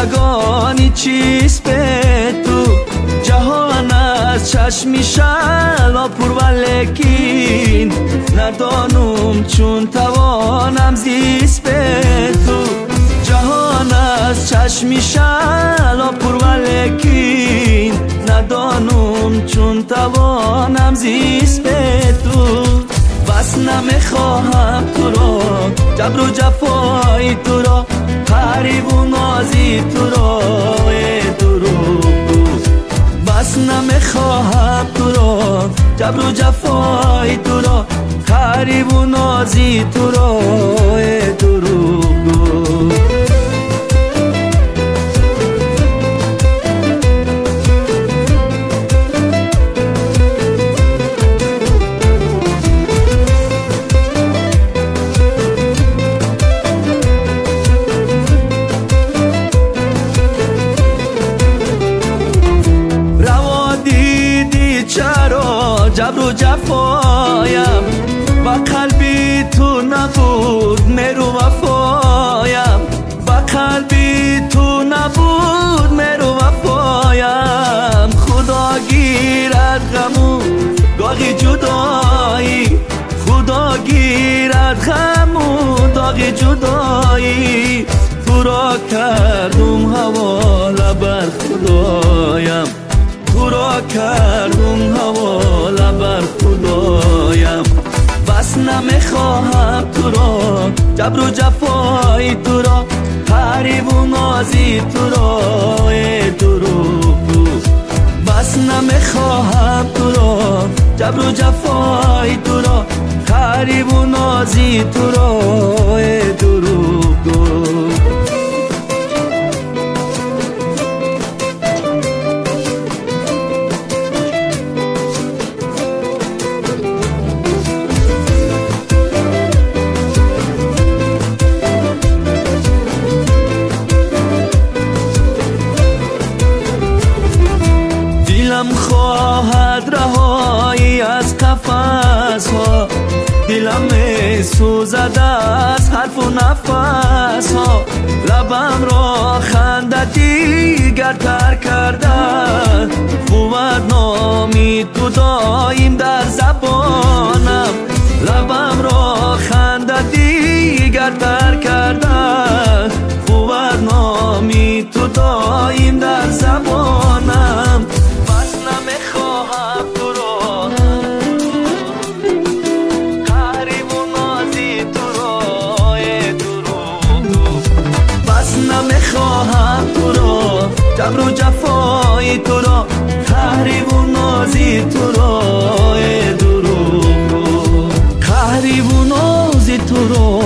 زندگانی چیست به تو؟ جهان از چشمی شلا پر ولیکن ندانم چون توانم زیست به تو. جهان از چشمی شلا پر ولیکن ندانم چون توانم زیست به تو. بس نمیخواهم تو را، جبر و جفای تو را، غریب و نازی تو را، دروغگو. بس نمیخواهم تو را، جبر و جفای تو را، غریب و نازی تو را، دروغگو. جبر و جفایم و قلبی تو نبود میرو وفایم، و قلبی تو نبود میرو وفایم. خدا گیرد غمو داغی جدایی، خدا گیرد غمو داغی جدایی. تو را کردم حواله بر خدایم، تو را کردم حواله بر خدایم. بس نمیخواهم تو را، جبر و جفای تو را، غریب و نازی تو را، دروغگو. بس نمیخواهم تو را، جبر و جفای تو را، غریب و نازی تو را، دروغگو. دلم خواهد رهایی از قفس ها، دلم می سوزد از حرف و نفس ها. لبم را خنده دیگر تر کرده، بود نامی تو دایم در زبانم. لبم را خنده دیگر تر کرده، بود نامی تو دایم در زبانم. نمیخواهم تو را، جبر و جفای تو را، غریب و نازی تو را، دروغگو. غریب و نازی تو را،